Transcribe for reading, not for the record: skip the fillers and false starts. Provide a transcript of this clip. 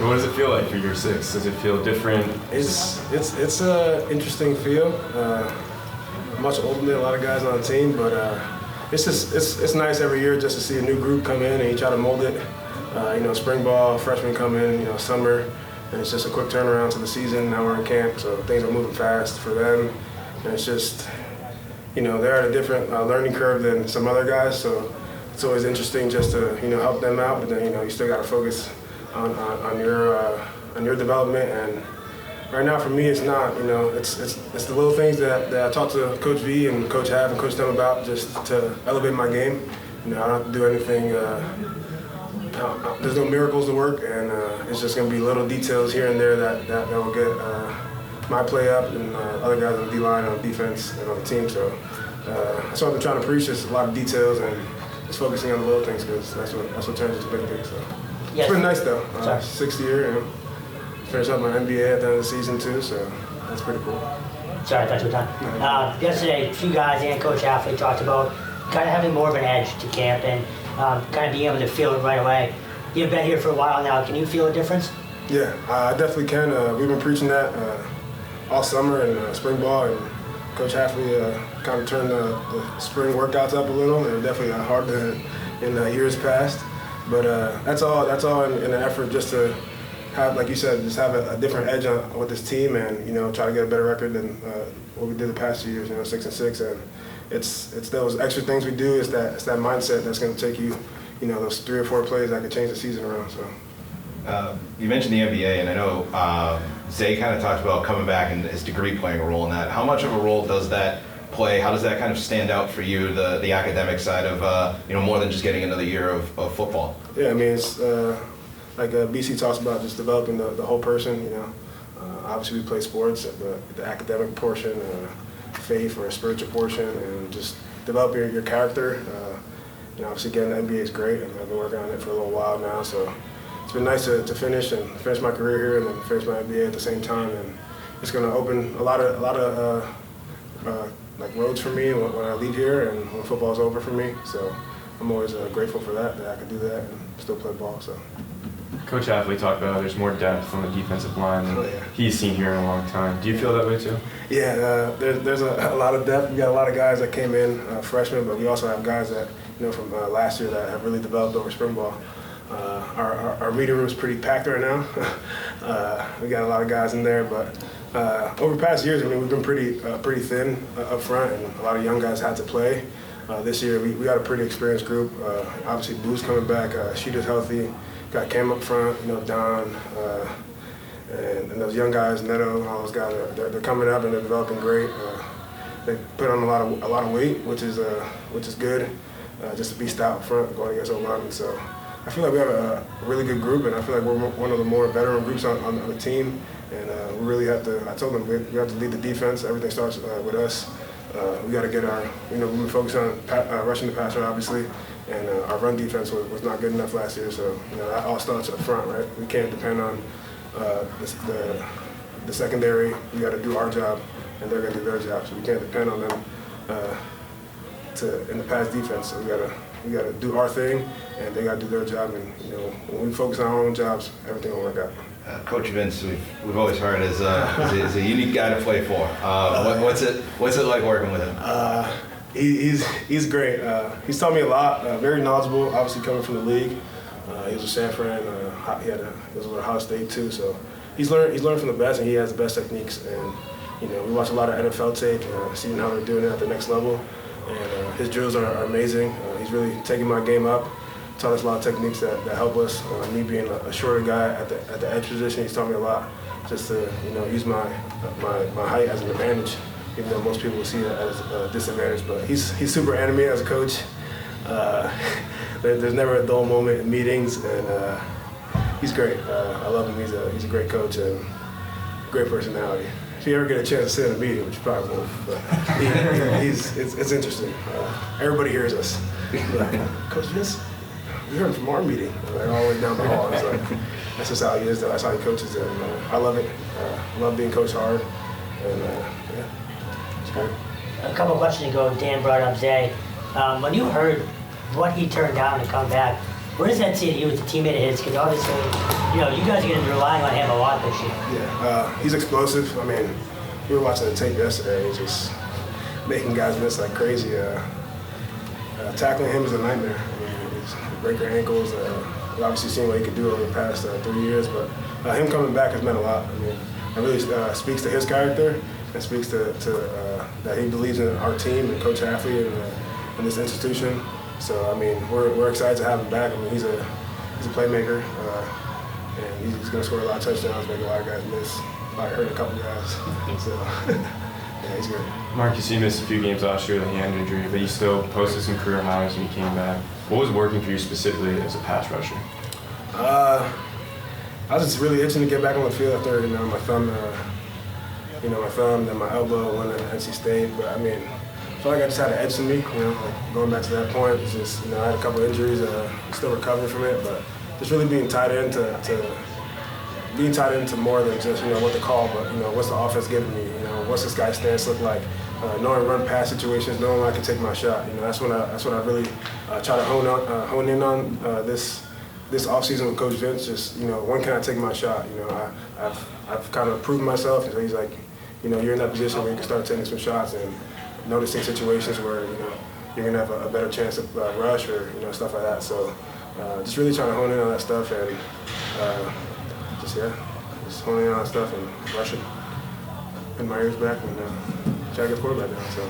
What does it feel like for year 6? Does it feel different? It's a interesting feel. Much older than a lot of guys on the team, but it's nice every year just to see a new group come in and you try to mold it. Spring ball, freshmen come in, summer, and it's just a quick turnaround to the season. Now we're in camp, so things are moving fast for them, and it's just, they're at a different learning curve than some other guys, so it's always interesting just to, help them out, but then, you still got to focus on your development. And right now for me, it's not, it's the little things that I talk to Coach V and Coach Hav and Coach Tim about just to elevate my game. I don't have to do anything, there's no miracles to work, and it's just going to be little details here and there that will get my play up and other guys on the D-line, on defense, and on the team. So that's what I've been trying to preach, just a lot of details and just focusing on the little things, because that's what turns into big things. So it's been nice though. 6th year, and finish up my NBA at the end of the season too, so that's pretty cool. Sorry, I thought you were done. Yesterday, a few guys and Coach Halfley talked about kind of having more of an edge to camp and kind of being able to feel it right away. You've been here for a while now. Can you feel a difference? Yeah, I definitely can. We've been preaching that all summer in spring ball, and Coach Halfley kind of turned the spring workouts up a little. They're definitely harder than in years past, but that's all in an effort just to have, like you said, just have a different edge with this team, and try to get a better record than what we did the past 2 years. 6-6, and it's those extra things we do. It's that mindset that's going to take you, those 3 or 4 plays that could change the season around. So. You mentioned the NBA, and I know Zay kind of talked about coming back and his degree playing a role in that. How much of a role does that play? How does that kind of stand out for you, the academic side of more than just getting another year of football? Yeah, I mean, it's like BC talks about, just developing the whole person. Obviously we play sports, but the academic portion, faith or a spiritual portion, and just developing your character. Obviously getting the NBA is great, and I've been working on it for a little while now, so it's been nice to finish my career here and then finish my NBA at the same time, and it's going to open a lot of like roads for me when I leave here and when football's over for me. So I'm always grateful for that I could do that and still play ball. So. Coach Halfley talked about there's more depth on the defensive line than he's seen here in a long time. Do you feel that way too? Yeah, there's a lot of depth. We got a lot of guys that came in freshmen, but we also have guys that from last year that have really developed over spring ball. Our meeting room is pretty packed right now. We got a lot of guys in there, but over the past years, we've been pretty thin up front, and a lot of young guys had to play. This year, we got a pretty experienced group. Obviously, Boo's coming back. Sheeta's healthy. Got Cam up front. Don, and those young guys, Neto, and all those guys. They're coming up and they're developing great. They put on a lot of weight, which is good. Just to be stout up front going against Old So I feel like we have a really good group, and I feel like we're one of the more veteran groups on the team. And we really have to, I told them, we have to lead the defense. Everything starts with us. We got to get our, we've been focused on rushing the passer, obviously, and our run defense was not good enough last year. So, that all starts up front, right? We can't depend on the secondary. We got to do our job, and they're going to do their job. So we can't depend on them in the pass defense. So we got to do our thing, and they got to do their job. And when we focus on our own jobs, everything will work out. Coach Vince, we've always heard is a unique guy to play for. What's it like working with him? He's great. He's taught me a lot. Very knowledgeable. Obviously coming from the league. He was a San Fran. He was with Ohio State too. So he's learned from the best, and he has the best techniques. And we watch a lot of NFL tape, seeing how they're doing it at the next level. And his drills are amazing. He's really taking my game up. Taught us a lot of techniques that help us. Me being a shorter guy at the edge position, he's taught me a lot. Just to use my height as an advantage, even though most people will see it as a disadvantage. But he's super animated as a coach. There's never a dull moment in meetings, and he's great. I love him. He's a great coach and great personality. If you ever get a chance to sit in a meeting, which you probably won't, but it's interesting. Everybody hears us. Coach Vince, we heard him from our meeting, all the way down the hall. It's like, that's just how he is, though. That's how he coaches it. And, I love it. I love being coached hard. And it's great. A couple of questions ago, Dan brought up Zay. When you heard what he turned down to come back, What does that say to you as a teammate of his? Because obviously, you know, you guys are going to be relying on him a lot this year. Yeah, he's explosive. I mean, we were watching the tape yesterday. He's just making guys miss like crazy. Tackling him is a nightmare. I mean, he's breaking ankles. We've obviously seen what he could do over the past 3 years, but him coming back has meant a lot. I mean, it really speaks to his character and speaks to that he believes in our team and Coach Hafley and this institution. So, I mean, we're excited to have him back. I mean, he's a playmaker, and he's going to score a lot of touchdowns, make a lot of guys miss. I hurt a couple guys. So, yeah, he's good. Marcus, you missed a few games last year with a hand injury, but you still posted some career highs when you came back. What was working for you specifically as a pass rusher? I was just really itching to get back on the field after, my thumb, and my elbow went at NC State. But I mean, I felt like I just had an edge to me. Like going back to that point, it's just I had a couple injuries, still recovering from it, but just really being tied into more than just what to call, but what's the offense giving me? What's this guy's stance look like? Knowing run pass situations, knowing when I can take my shot. That's what I really try to hone in on this offseason with Coach Vince. Just when can I take my shot? I've kind of proven myself. And so he's like, you're in that position where you can start taking some shots and noticing situations where you're gonna have a better chance of rush or stuff like that. So just really trying to hone in on that stuff and just honing in on that stuff and rushing. Pin my ears back and try to get the quarterback down. So.